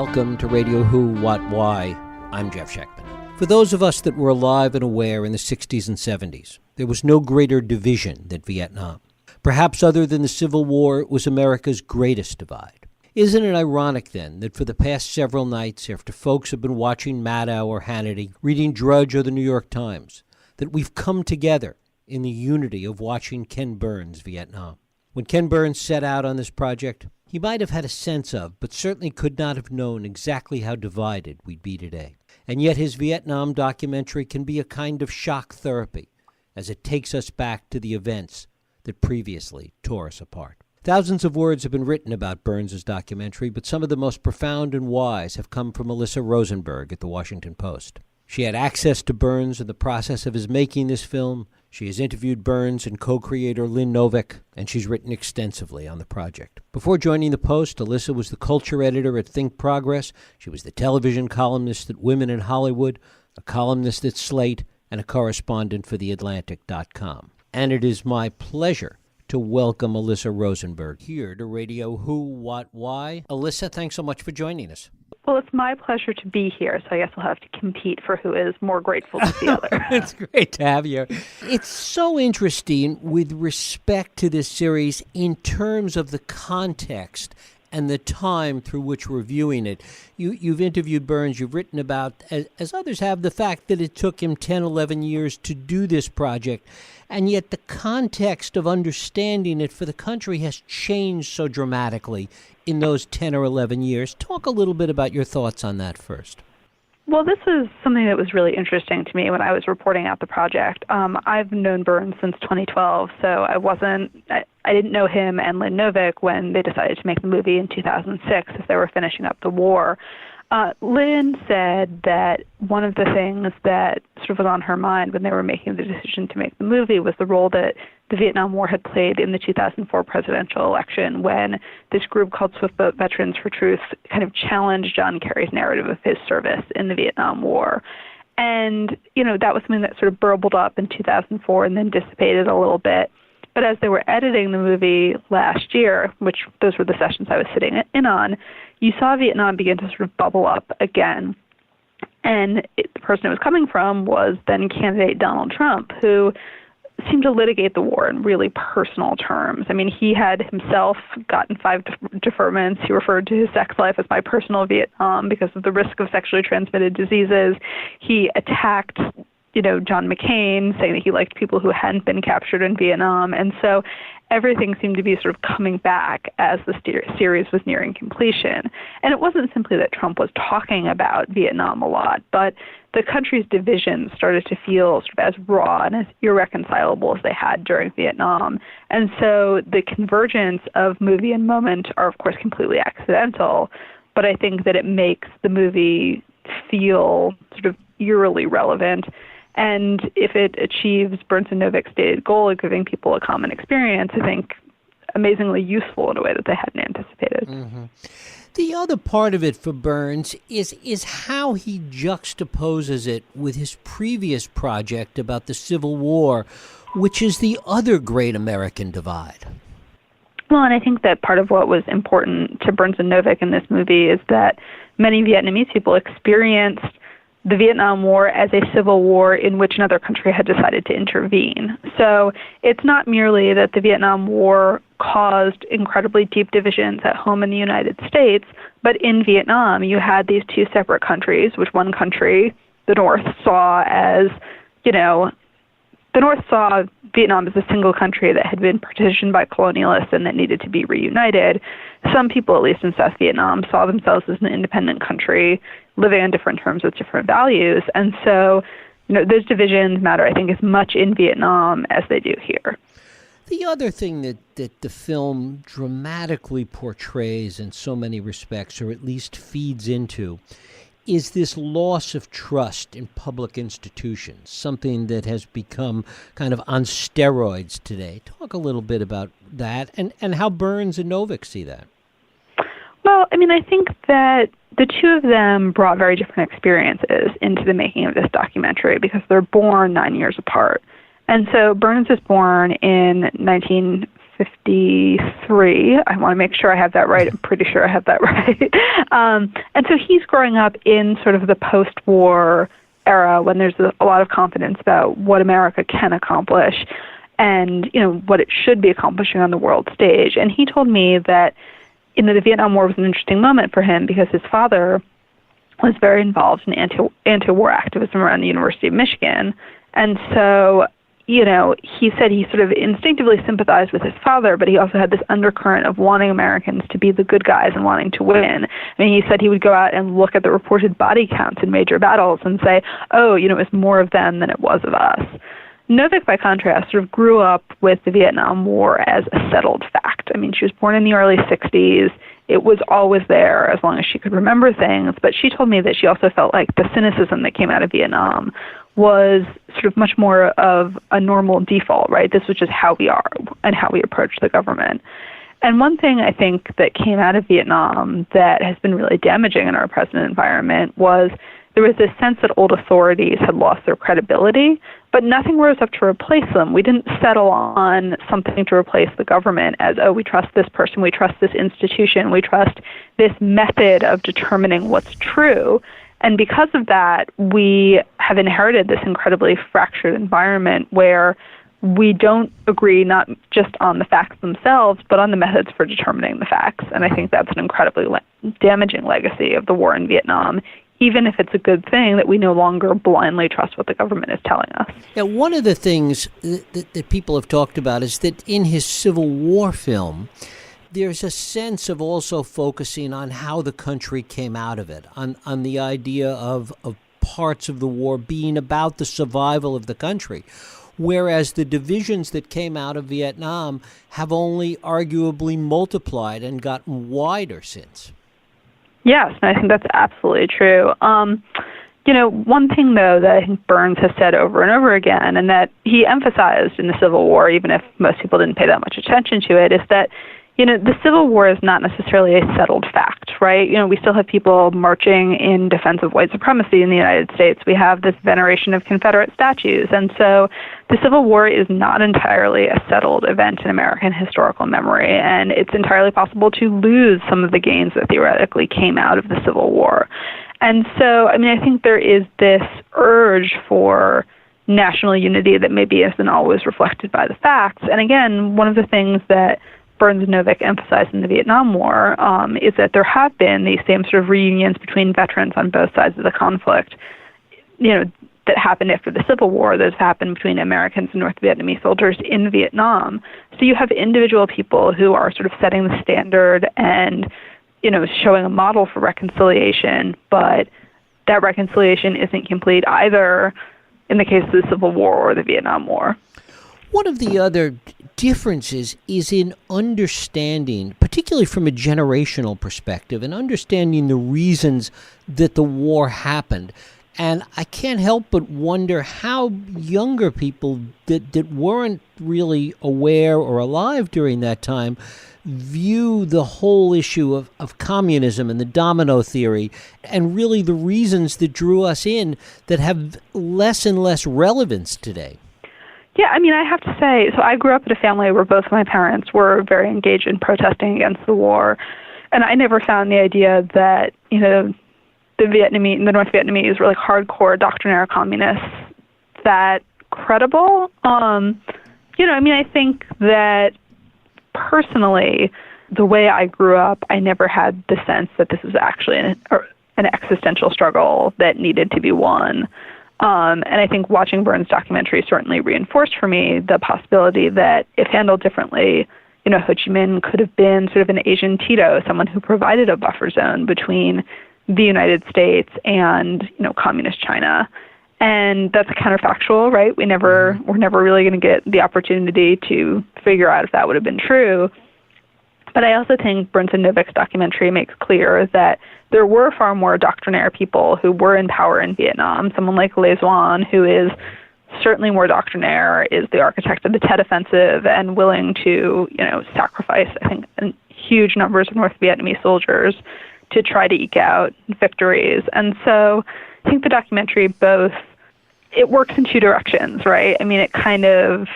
Welcome to Radio Who, What, Why. I'm Jeff Schechtman. For those of us that were alive and aware in the 60s and 70s, there was no greater division than Vietnam. Perhaps other than the Civil War, it was America's greatest divide. Isn't it ironic, then, that for the past several nights, after folks have been watching Maddow or Hannity, reading Drudge or the New York Times, that we've come together in the unity of watching Ken Burns' Vietnam? When Ken Burns set out on this project, he might have had a sense of, but certainly could not have known exactly how divided we'd be today. And yet his Vietnam documentary can be a kind of shock therapy, as it takes us back to the events that previously tore us apart. Thousands of words have been written about Burns' documentary, but some of the most profound and wise have come from Alyssa Rosenberg at The Washington Post. She had access to Burns in the process of his making this film. She has interviewed Burns and co-creator Lynn Novick, and she's written extensively on the project. Before joining the Post, Alyssa was the culture editor at Think Progress. She was the television columnist at Women in Hollywood, a columnist at Slate, and a correspondent for TheAtlantic.com. And it is my pleasure to welcome Alyssa Rosenberg here to Radio Who, What, Why. Alyssa, thanks so much for joining us. Well, it's my pleasure to be here, so I guess we'll have to compete for who is more grateful to the other. It's great to have you. It's so interesting with respect to this series in terms of the context and the time through which we're viewing it. You've interviewed Burns, you've written about, as others have, the fact that it took him 10, 11 years to do this project, and yet the context of understanding it for the country has changed so dramatically in those 10 or 11 years. Talk a little bit about your thoughts on that first. Well, this was something that was really interesting to me when I was reporting out the project. I've known Burns since 2012, so I didn't know him and Lynn Novick when they decided to make the movie in 2006 as they were finishing up the war. Lynn said that one of the things that sort of was on her mind when they were making the decision to make the movie was the role that the Vietnam War had played in the 2004 presidential election, when this group called Swift Boat Veterans for Truth kind of challenged John Kerry's narrative of his service in the Vietnam War. And, that was something that sort of burbled up in 2004 and then dissipated a little bit. But as they were editing the movie last year, which those were the sessions I was sitting in on, you saw Vietnam begin to sort of bubble up again. And the person it was coming from was then candidate Donald Trump, who seemed to litigate the war in really personal terms. I mean, he had himself gotten 5 deferments. He referred to his sex life as my personal Vietnam because of the risk of sexually transmitted diseases. He attacked John McCain, saying that he liked people who hadn't been captured in Vietnam. And so everything seemed to be sort of coming back as the series was nearing completion. And it wasn't simply that Trump was talking about Vietnam a lot, but the country's divisions started to feel sort of as raw and as irreconcilable as they had during Vietnam. And so the convergence of movie and moment are, of course, completely accidental, but I think that it makes the movie feel sort of eerily relevant. And if it achieves Burns and Novick's stated goal of giving people a common experience, I think amazingly useful in a way that they hadn't anticipated. Mm-hmm. The other part of it for Burns is how he juxtaposes it with his previous project about the Civil War, which is the other great American divide. Well, and I think that part of what was important to Burns and Novick in this movie is that many Vietnamese people experienced the Vietnam War as a civil war in which another country had decided to intervene. So it's not merely that the Vietnam War caused incredibly deep divisions at home in the United States, but in Vietnam you had these two separate countries, which one country, the North, saw as, the North saw Vietnam as a single country that had been partitioned by colonialists and that needed to be reunited. Some people, at least in South Vietnam, saw themselves as an independent country living on different terms with different values. And so, those divisions matter, I think, as much in Vietnam as they do here. The other thing that the film dramatically portrays in so many respects, or at least feeds into, is this loss of trust in public institutions, something that has become kind of on steroids today. Talk a little bit about that and how Burns and Novick see that. Well, I think that the two of them brought very different experiences into the making of this documentary because they're born 9 years apart. And so Burns was born in 1950. 53. I want to make sure I have that right. I'm pretty sure I have that right. And so he's growing up in sort of the post-war era when there's a lot of confidence about what America can accomplish and, what it should be accomplishing on the world stage. And he told me that, the Vietnam War was an interesting moment for him because his father was very involved in anti-war activism around the University of Michigan. And so, he said he sort of instinctively sympathized with his father, but he also had this undercurrent of wanting Americans to be the good guys and wanting to win. I mean, he said he would go out and look at the reported body counts in major battles and say, oh, it was more of them than it was of us. Novick, by contrast, sort of grew up with the Vietnam War as a settled fact. I mean, she was born in the early 60s. It was always there as long as she could remember things. But she told me that she also felt like the cynicism that came out of Vietnam was sort of much more of a normal default, right? This was just how we are and how we approach the government. And one thing I think that came out of Vietnam that has been really damaging in our present environment was there was this sense that old authorities had lost their credibility, but nothing rose up to replace them. We didn't settle on something to replace the government as, oh, we trust this person, we trust this institution, we trust this method of determining what's true. And because of that, we have inherited this incredibly fractured environment where we don't agree not just on the facts themselves, but on the methods for determining the facts. And I think that's an incredibly damaging legacy of the war in Vietnam, even if it's a good thing that we no longer blindly trust what the government is telling us. Now, one of the things that people have talked about is that in his Civil War film, there's a sense of also focusing on how the country came out of it, on the idea of parts of the war being about the survival of the country, whereas the divisions that came out of Vietnam have only arguably multiplied and gotten wider since. Yes, and I think that's absolutely true. One thing, though, that I think Burns has said over and over again, and that he emphasized in the Civil War, even if most people didn't pay that much attention to it, is that the Civil War is not necessarily a settled fact, right? We still have people marching in defense of white supremacy in the United States. We have this veneration of Confederate statues. And so the Civil War is not entirely a settled event in American historical memory. And it's entirely possible to lose some of the gains that theoretically came out of the Civil War. And so, I think there is this urge for national unity that maybe isn't always reflected by the facts. And again, one of the things that Burns and Novick emphasized in the Vietnam War is that there have been these same sort of reunions between veterans on both sides of the conflict, that happened after the Civil War. Those happened between Americans and North Vietnamese soldiers in Vietnam. So you have individual people who are sort of setting the standard and, showing a model for reconciliation, but that reconciliation isn't complete either in the case of the Civil War or the Vietnam War. One of the other differences is in understanding, particularly from a generational perspective, and understanding the reasons that the war happened. And I can't help but wonder how younger people that weren't really aware or alive during that time view the whole issue of communism and the domino theory, and really the reasons that drew us in that have less and less relevance today. Yeah, I have to say, so I grew up in a family where both of my parents were very engaged in protesting against the war, and I never found the idea that, the North Vietnamese were like hardcore doctrinaire communists that credible. I think that personally, the way I grew up, I never had the sense that this was actually an existential struggle that needed to be won. And I think watching Burns' documentary certainly reinforced for me the possibility that if handled differently, Ho Chi Minh could have been sort of an Asian Tito, someone who provided a buffer zone between the United States and, communist China. And that's counterfactual, right? We're never really going to get the opportunity to figure out if that would have been true. But I also think Burns and Novick's documentary makes clear that there were far more doctrinaire people who were in power in Vietnam. Someone like Le Duan, who is certainly more doctrinaire, is the architect of the Tet Offensive and willing to, sacrifice, I think, huge numbers of North Vietnamese soldiers to try to eke out victories. And so I think the documentary it works in two directions, right? It kind of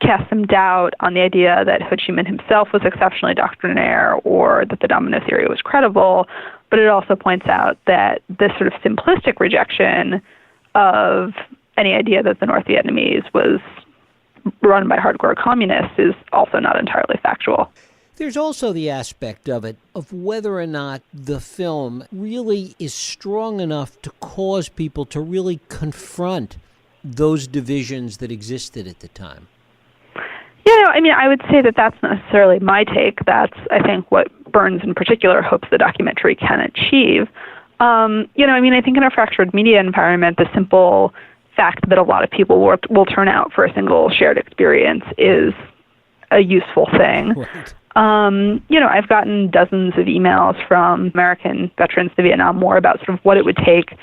cast some doubt on the idea that Ho Chi Minh himself was exceptionally doctrinaire or that the domino theory was credible, but it also points out that this sort of simplistic rejection of any idea that the North Vietnamese was run by hardcore communists is also not entirely factual. There's also the aspect of it, of whether or not the film really is strong enough to cause people to really confront those divisions that existed at the time. Yeah, I mean, I would say that that's not necessarily my take. That's, I think, what Burns in particular hopes the documentary can achieve. I think in a fractured media environment, the simple fact that a lot of people will turn out for a single shared experience is a useful thing. Right. I've gotten dozens of emails from American veterans of the Vietnam War about sort of what it would take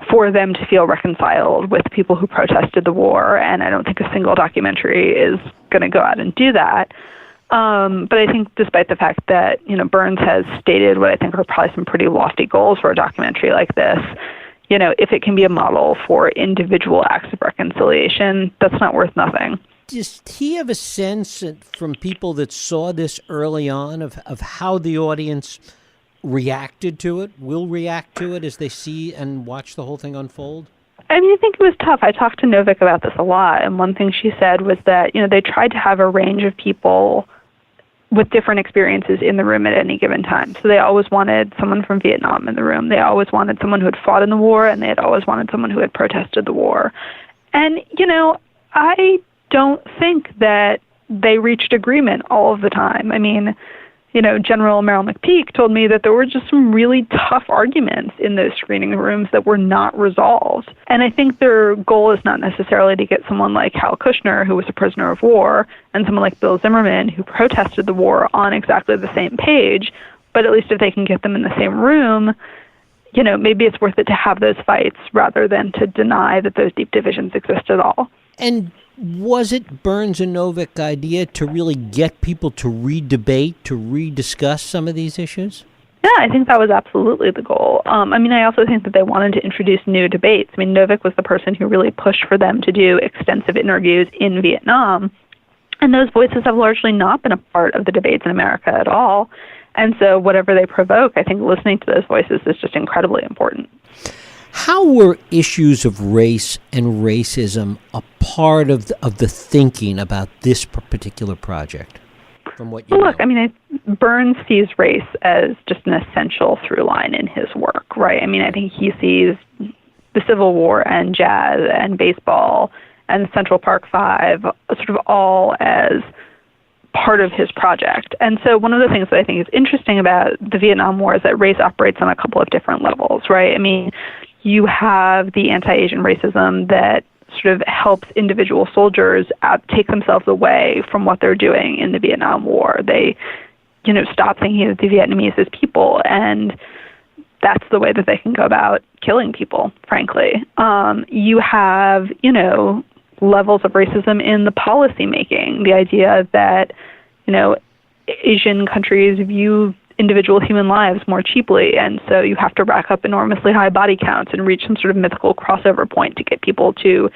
for them to feel reconciled with people who protested the war, and I don't think a single documentary is going to go out and do that. But I think despite the fact that, Burns has stated what I think are probably some pretty lofty goals for a documentary like this, if it can be a model for individual acts of reconciliation, that's not worth nothing. Does he have a sense from people that saw this early on of how the audience reacted to it, will react to it as they see and watch the whole thing unfold? I mean, I think it was tough. I talked to Novick about this a lot, and one thing she said was that, they tried to have a range of people with different experiences in the room at any given time. So they always wanted someone from Vietnam in the room. They always wanted someone who had fought in the war, and they had always wanted someone who had protested the war. And, I don't think that they reached agreement all of the time. I mean, General Merrill McPeak told me that there were just some really tough arguments in those screening rooms that were not resolved. And I think their goal is not necessarily to get someone like Hal Kushner, who was a prisoner of war, and someone like Bill Zimmerman, who protested the war, on exactly the same page. But at least if they can get them in the same room, maybe it's worth it to have those fights rather than to deny that those deep divisions exist at all. And was it Burns and Novick idea to really get people to re-debate, to re-discuss some of these issues? Yeah, I think that was absolutely the goal. I also think that they wanted to introduce new debates. I mean, Novick was the person who really pushed for them to do extensive interviews in Vietnam, and those voices have largely not been a part of the debates in America at all. And so whatever they provoke, I think listening to those voices is just incredibly important. How were issues of race and racism a part of the thinking about this particular project, from what you know? Look, Burns sees race as just an essential through line in his work, right? I think he sees the Civil War and jazz and baseball and Central Park Five sort of all as part of his project. And so one of the things that I think is interesting about the Vietnam War is that race operates on a couple of different levels, right? You have the anti-Asian racism that sort of helps individual soldiers take themselves away from what they're doing in the Vietnam War. They, stop thinking of the Vietnamese as people, and that's the way that they can go about killing people, frankly. You have, levels of racism in the policy making, the idea that, Asian countries view individual human lives more cheaply, and so you have to rack up enormously high body counts and reach some sort of mythical crossover point to get people to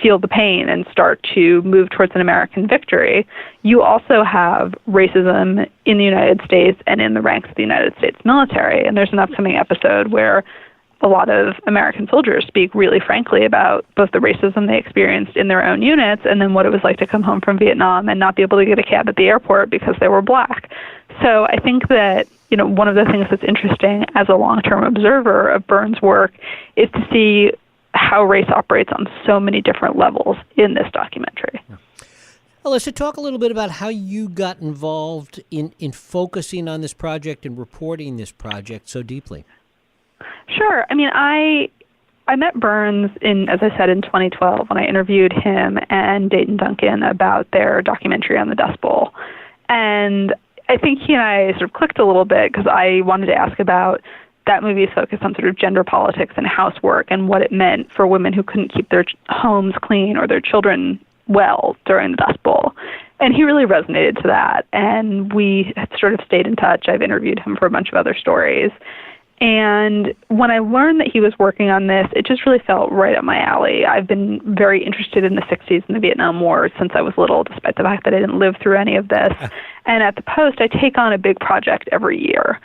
feel the pain and start to move towards an American victory. You also have racism in the United States and in the ranks of the United States military, and there's an upcoming episode where a lot of American soldiers speak really frankly about both the racism they experienced in their own units and then what it was like to come home from Vietnam and not be able to get a cab at the airport because they were black. So I think that, one of the things that's interesting as a long-term observer of Burns' work is to see how race operates on so many different levels in this documentary. Yeah. Alyssa, talk a little bit about how you got involved in focusing on this project and reporting this project so deeply. Sure. I met Burns as I said, in 2012 when I interviewed him and Dayton Duncan about their documentary on the Dust Bowl. And I think he and I sort of clicked a little bit because I wanted to ask about that movie's focus on sort of gender politics and housework and what it meant for women who couldn't keep their homes clean or their children well during the Dust Bowl. And he really resonated to that. And we sort of stayed in touch. I've interviewed him for a bunch of other stories. And when I learned that he was working on this, it just really felt right up my alley. I've been very interested in the 60s and the Vietnam War since I was little, despite the fact that I didn't live through any of this. And at the Post, I take on a big project every year.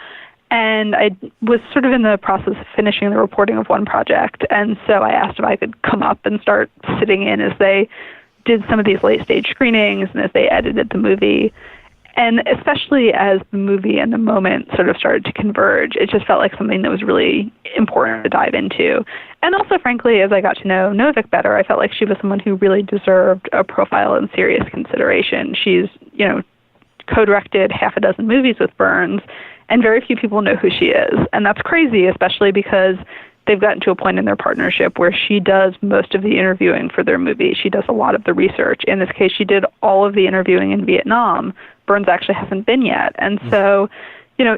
And I was sort of in the process of finishing the reporting of one project. And so I asked if I could come up and start sitting in as they did some of these late-stage screenings and as they edited the movie. And especially as the movie and the moment sort of started to converge, it just felt like something that was really important to dive into. And also, frankly, as I got to know Novick better, I felt like she was someone who really deserved a profile and serious consideration. She's, co-directed half a dozen movies with Burns, and very few people know who she is. And that's crazy, especially because they've gotten to a point in their partnership where she does most of the interviewing for their movie. She does a lot of the research. In this case, she did all of the interviewing in Vietnam. Burns actually hasn't been yet. And so,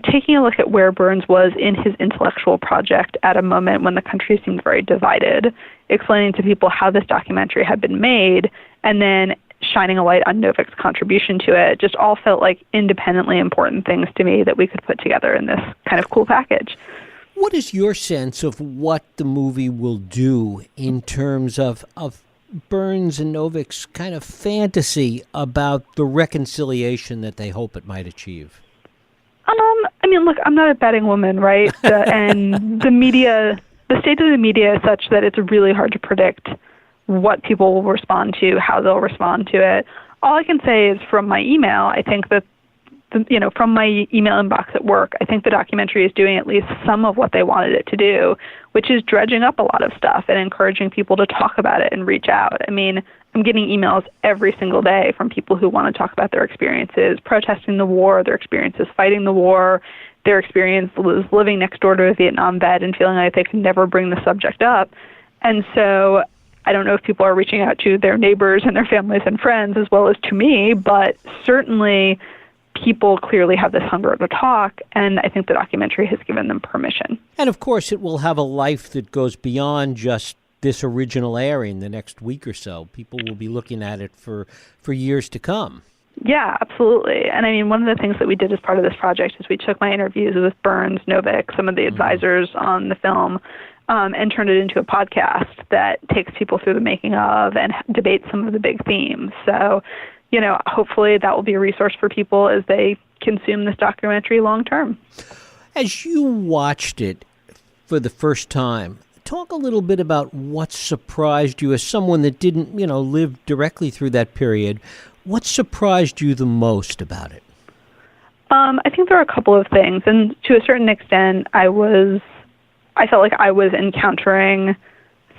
taking a look at where Burns was in his intellectual project at a moment when the country seemed very divided, explaining to people how this documentary had been made, and then shining a light on Novick's contribution to it, just all felt like independently important things to me that we could put together in this kind of cool package. What is your sense of what the movie will do in terms of Burns and Novick's kind of fantasy about the reconciliation that they hope it might achieve? Look, I'm not a betting woman, right? And the media, the state of the media is such that it's really hard to predict what people will respond to, how they'll respond to it. All I can say is from my email, I think that from my email inbox at work, I think the documentary is doing at least some of what they wanted it to do, which is dredging up a lot of stuff and encouraging people to talk about it and reach out. I'm getting emails every single day from people who want to talk about their experiences protesting the war, their experiences fighting the war, their experience living next door to a Vietnam vet and feeling like they can never bring the subject up. And so I don't know if people are reaching out to their neighbors and their families and friends as well as to me, but certainly people clearly have this hunger to talk, and I think the documentary has given them permission. And of course, it will have a life that goes beyond just this original airing the next week or so. People will be looking at it for years to come. Yeah, absolutely. And one of the things that we did as part of this project is we took my interviews with Burns, Novick, some of the advisors on the film, and turned it into a podcast that takes people through the making of and debates some of the big themes. So, hopefully that will be a resource for people as they consume this documentary long term. As you watched it for the first time, talk a little bit about what surprised you as someone that didn't, live directly through that period. What surprised you the most about it? I think there are a couple of things. And to a certain extent, I felt like I was encountering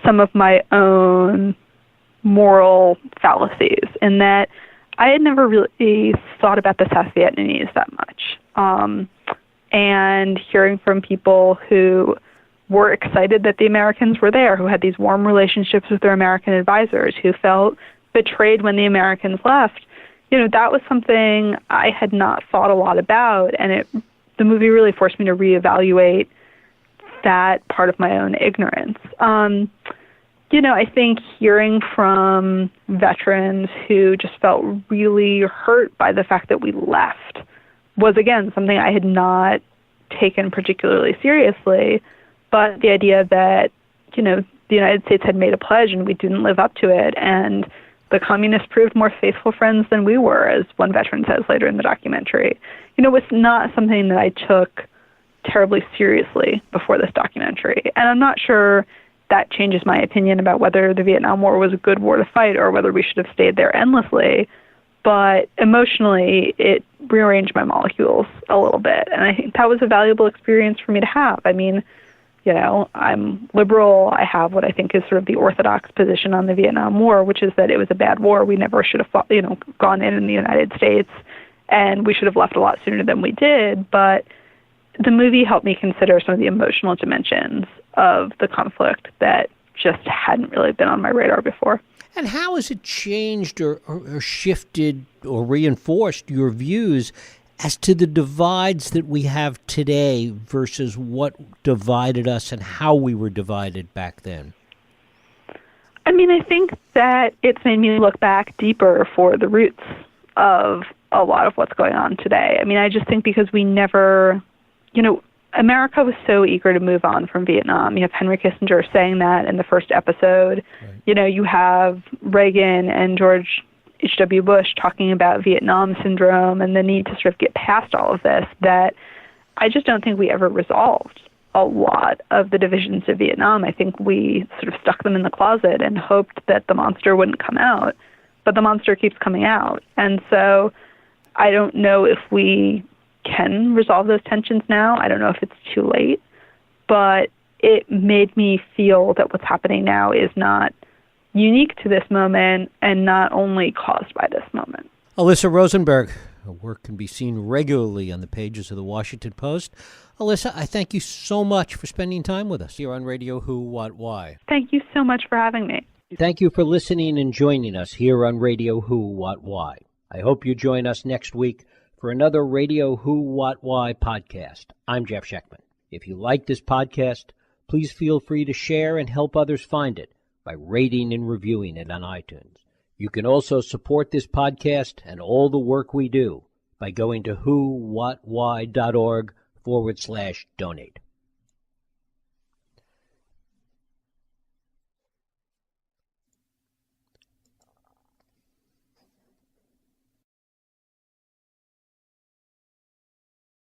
some of my own moral fallacies in that I had never really thought about the South Vietnamese that much. And hearing from people who were excited that the Americans were there, who had these warm relationships with their American advisors, who felt betrayed when the Americans left, that was something I had not thought a lot about. And the movie really forced me to reevaluate that part of my own ignorance. I think hearing from veterans who just felt really hurt by the fact that we left was, again, something I had not taken particularly seriously. But the idea that, the United States had made a pledge and we didn't live up to it, and the communists proved more faithful friends than we were, as one veteran says later in the documentary, was not something that I took terribly seriously before this documentary. And I'm not sure that changes my opinion about whether the Vietnam War was a good war to fight or whether we should have stayed there endlessly. But emotionally, it rearranged my molecules a little bit. And I think that was a valuable experience for me to have. I'm liberal. I have what I think is sort of the orthodox position on the Vietnam War, which is that it was a bad war. We never should have gone in the United States, and we should have left a lot sooner than we did. But the movie helped me consider some of the emotional dimensions of the conflict that just hadn't really been on my radar before. And how has it changed or shifted or reinforced your views as to the divides that we have today versus what divided us and how we were divided back then? I think that it's made me look back deeper for the roots of a lot of what's going on today. I just think because we never, America was so eager to move on from Vietnam. You have Henry Kissinger saying that in the first episode. Right. You have Reagan and George H.W. Bush talking about Vietnam syndrome and the need to sort of get past all of this, that I just don't think we ever resolved a lot of the divisions of Vietnam. I think we sort of stuck them in the closet and hoped that the monster wouldn't come out, but the monster keeps coming out. And so I don't know if we can resolve those tensions now. I don't know if it's too late, but it made me feel that what's happening now is not unique to this moment and not only caused by this moment. Alyssa Rosenberg, her work can be seen regularly on the pages of the Washington Post. Alyssa, I thank you so much for spending time with us here on Radio Who, What, Why. Thank you so much for having me. Thank you for listening and joining us here on Radio Who, What, Why. I hope you join us next week for another Radio Who, What, Why podcast. I'm Jeff Schechtman. If you like this podcast, please feel free to share and help others find it by rating and reviewing it on iTunes. You can also support this podcast and all the work we do by going to whowhatwhy.org/donate.